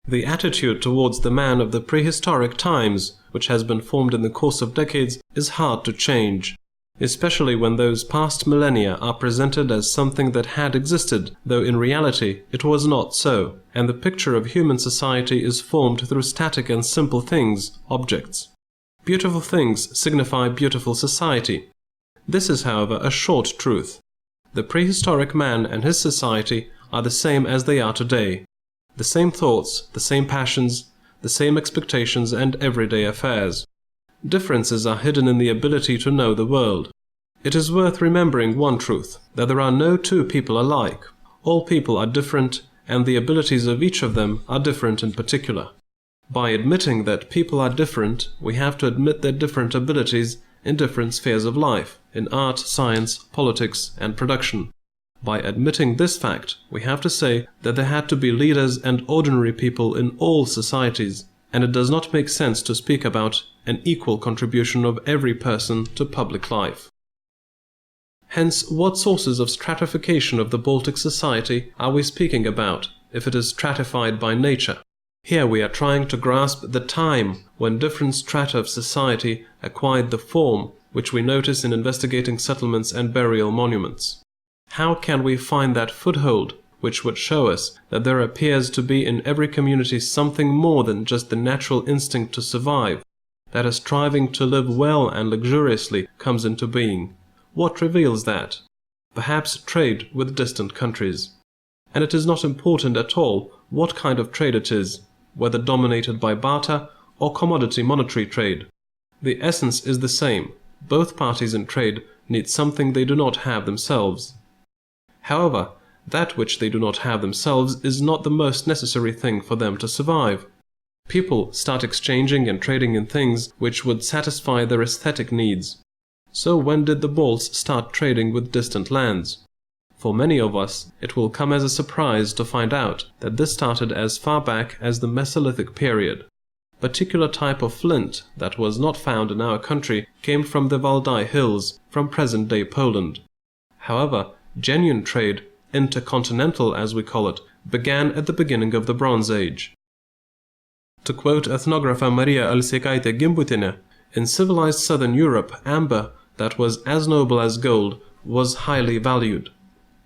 The attitude towards the man of the prehistoric times, which has been formed in the course of decades, is hard to change, especially when those past millennia are presented as something that had existed, though in reality it was not so, and the picture of human society is formed through static and simple things, objects. Beautiful things signify beautiful society. This is, however, a short truth. The prehistoric man and his society are the same as they are today. The same thoughts, the same passions, the same expectations and everyday affairs. Differences are hidden in the ability to know the world. It is worth remembering one truth, that there are no two people alike. All people are different, and the abilities of each of them are different in particular. By admitting that people are different, we have to admit their different abilities in different spheres of life, in art, science, politics, and production. By admitting this fact, we have to say that there had to be leaders and ordinary people in all societies, and it does not make sense to speak about an equal contribution of every person to public life. Hence, what sources of stratification of the Baltic society are we speaking about, if it is stratified by nature? Here we are trying to grasp the time when different strata of society acquired the form which we notice in investigating settlements and burial monuments. How can we find that foothold which would show us that there appears to be in every community something more than just the natural instinct to survive, that a striving to live well and luxuriously comes into being? What reveals that? Perhaps trade with distant countries. And it is not important at all what kind of trade it is, whether dominated by barter or commodity monetary trade. The essence is the same. Both parties in trade need something they do not have themselves. However, that which they do not have themselves is not the most necessary thing for them to survive. People start exchanging and trading in things which would satisfy their aesthetic needs. So when did the Balts start trading with distant lands? For many of us, it will come as a surprise to find out that this started as far back as the Mesolithic period. A particular type of flint that was not found in our country came from the Valdai Hills, from present-day Poland. However, genuine trade, intercontinental as we call it, began at the beginning of the Bronze Age. To quote ethnographer Maria Alsekaitė Gimbutienė, in civilized southern Europe, amber, that was as noble as gold, was highly valued.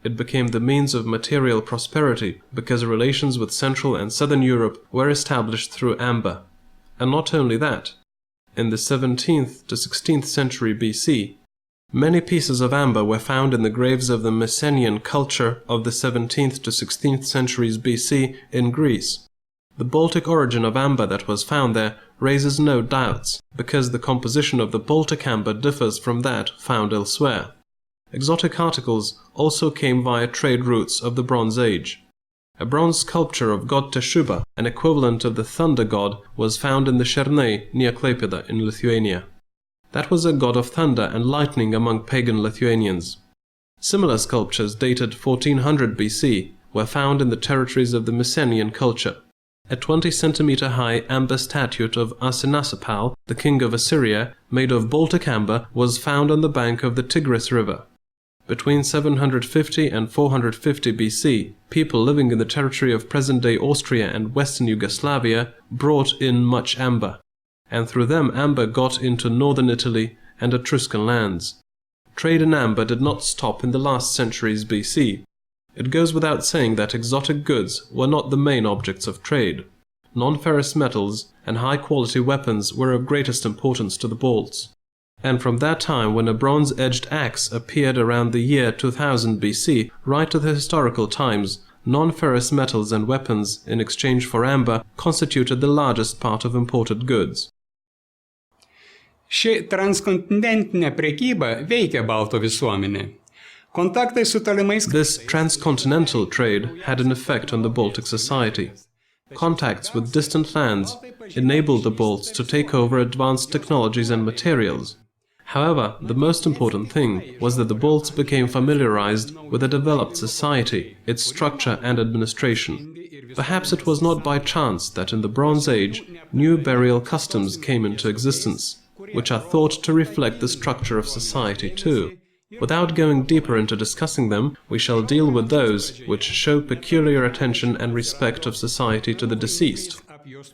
It became the means of material prosperity because relations with Central and Southern Europe were established through amber. And not only that, in the 17th to 16th century BC, many pieces of amber were found in the graves of the Mycenaean culture of the 17th to 16th centuries BC in Greece. The Baltic origin of amber that was found there raises no doubts, because the composition of the Baltic amber differs from that found elsewhere. Exotic articles also came via trade routes of the Bronze Age. A bronze sculpture of god Teshuba, an equivalent of the thunder god, was found in the Chernai near Klaipėda in Lithuania. That was a god of thunder and lightning among pagan Lithuanians. Similar sculptures dated 1400 BC were found in the territories of the Mycenaean culture. A 20-centimeter high amber statue of Asinasapal, the king of Assyria, made of Baltic amber, was found on the bank of the Tigris River. Between 750 and 450 BC, people living in the territory of present-day Austria and Western Yugoslavia brought in much amber, and through them amber got into northern Italy and Etruscan lands. Trade in amber did not stop in the last centuries BC. It goes without saying that exotic goods were not the main objects of trade. Non-ferrous metals and high-quality weapons were of greatest importance to the Balts. And from that time when a bronze-edged axe appeared around the year 2000 BC, right to the historical times, non-ferrous metals and weapons in exchange for amber constituted the largest part of imported goods. Ši transkontinentinė prekyba veikia Baltų visuomenę. Kontaktai su tolimais... This transcontinental trade had an effect on the Baltic society. Contacts with distant lands enabled the Balts to take over advanced technologies and materials. However, the most important thing was that the Balts became familiarized with a developed society, its structure and administration. Perhaps it was not by chance that in the Bronze Age new burial customs came into existence, which are thought to reflect the structure of society too. Without going deeper into discussing them, we shall deal with those which show peculiar attention and respect of society to the deceased.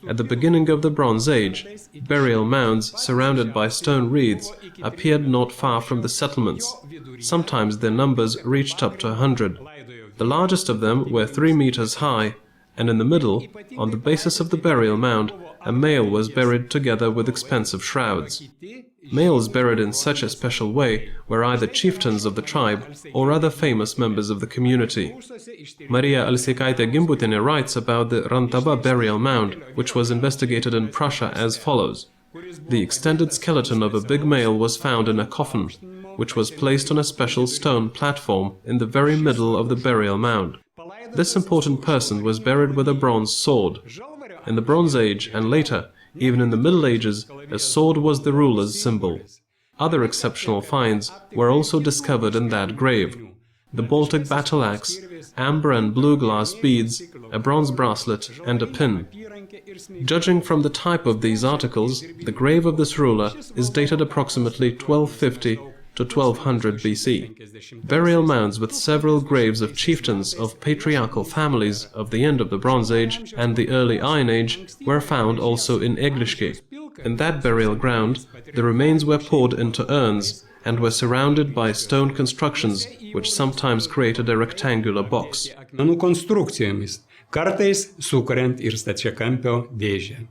At the beginning of the Bronze Age, burial mounds surrounded by stone wreaths appeared not far from the settlements. Sometimes their numbers reached up to 100. The largest of them were 3 meters high, and in the middle, on the basis of the burial mound, a male was buried together with expensive shrouds. Males buried in such a special way were either chieftains of the tribe or other famous members of the community. Maria Alsikaitė Gimbutienė writes about the Rantaba burial mound, which was investigated in Prussia as follows. The extended skeleton of a big male was found in a coffin, which was placed on a special stone platform in the very middle of the burial mound. This important person was buried with a bronze sword. In the Bronze Age and later, even in the Middle Ages, a sword was the ruler's symbol. Other exceptional finds were also discovered in that grave. The Baltic battle axe, amber and blue glass beads, a bronze bracelet and a pin. Judging from the type of these articles, the grave of this ruler is dated approximately 1250 to 1200 BC. Burial mounds with several graves of chieftains of patriarchal families of the end of the Bronze Age and the early Iron Age were found also in Egliškė. In that burial ground, the remains were poured into urns and were surrounded by stone constructions, which sometimes created a rectangular box. Kartais sukuriant ir stačiakampio dėžę.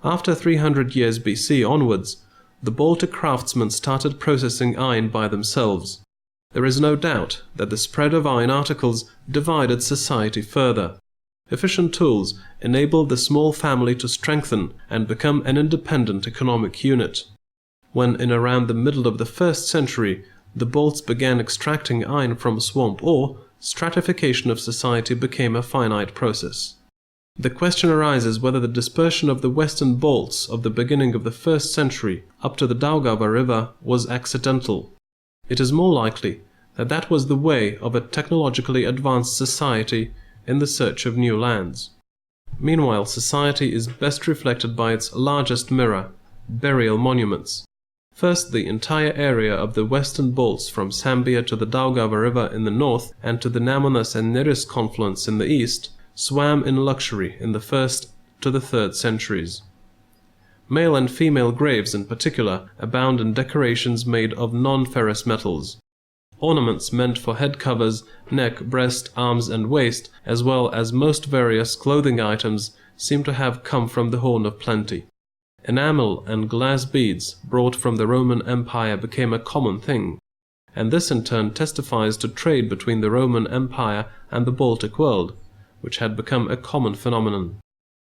After 300 years BC onwards, the Baltic craftsmen started processing iron by themselves. There is no doubt that the spread of iron articles divided society further. Efficient tools enabled the small family to strengthen and become an independent economic unit. When in around the middle of the 1st century the Balts began extracting iron from swamp ore, stratification of society became a finite process. The question arises whether the dispersion of the western Balts of the beginning of the 1st century up to the Daugava River was accidental. It is more likely that that was the way of a technologically advanced society in the search of new lands. Meanwhile, society is best reflected by its largest mirror, burial monuments. First, the entire area of the western Balts from Sambia to the Daugava River in the north and to the Nemunas and Neris confluence in the east swam in luxury in the 1st to the 3rd centuries. Male and female graves in particular abound in decorations made of non-ferrous metals. Ornaments meant for head covers, neck, breast, arms and waist, as well as most various clothing items, seem to have come from the Horn of Plenty. Enamel and glass beads brought from the Roman Empire became a common thing, and this in turn testifies to trade between the Roman Empire and the Baltic world, which had become a common phenomenon.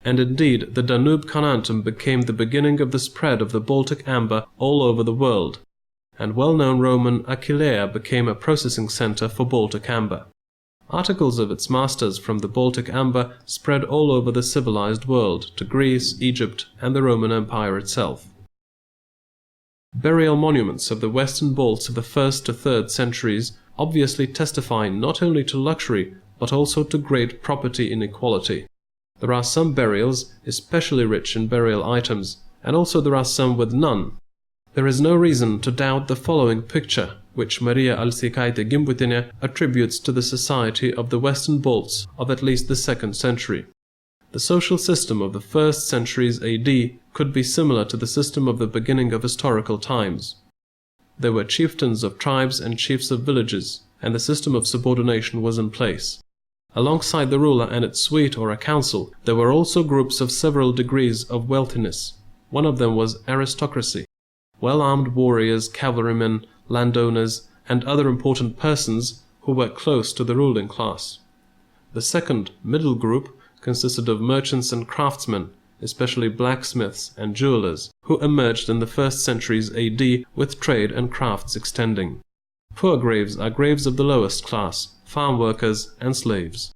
And indeed, the Danube Carnuntum became the beginning of the spread of the Baltic amber all over the world, and well-known Roman Aquileia became a processing center for Baltic amber. Articles of its masters from the Baltic amber spread all over the civilized world, to Greece, Egypt, and the Roman Empire itself. Burial monuments of the western Balts of the 1st to 3rd centuries obviously testify not only to luxury, but also to great property inequality. There are some burials especially rich in burial items, and also there are some with none. There is no reason to doubt the following picture, which Maria Alsikaitė Gimbutienė attributes to the society of the western Balts of at least the 2nd century. The social system of the 1st centuries AD could be similar to the system of the beginning of historical times. There were chieftains of tribes and chiefs of villages, and the system of subordination was in place. Alongside the ruler and its suite or a council, there were also groups of several degrees of wealthiness. One of them was aristocracy. Well-armed warriors, cavalrymen, landowners, and other important persons who were close to the ruling class. The second, middle group, consisted of merchants and craftsmen, especially blacksmiths and jewelers, who emerged in the 1st centuries AD with trade and crafts extending. Poor graves are graves of the lowest class, farm workers and slaves.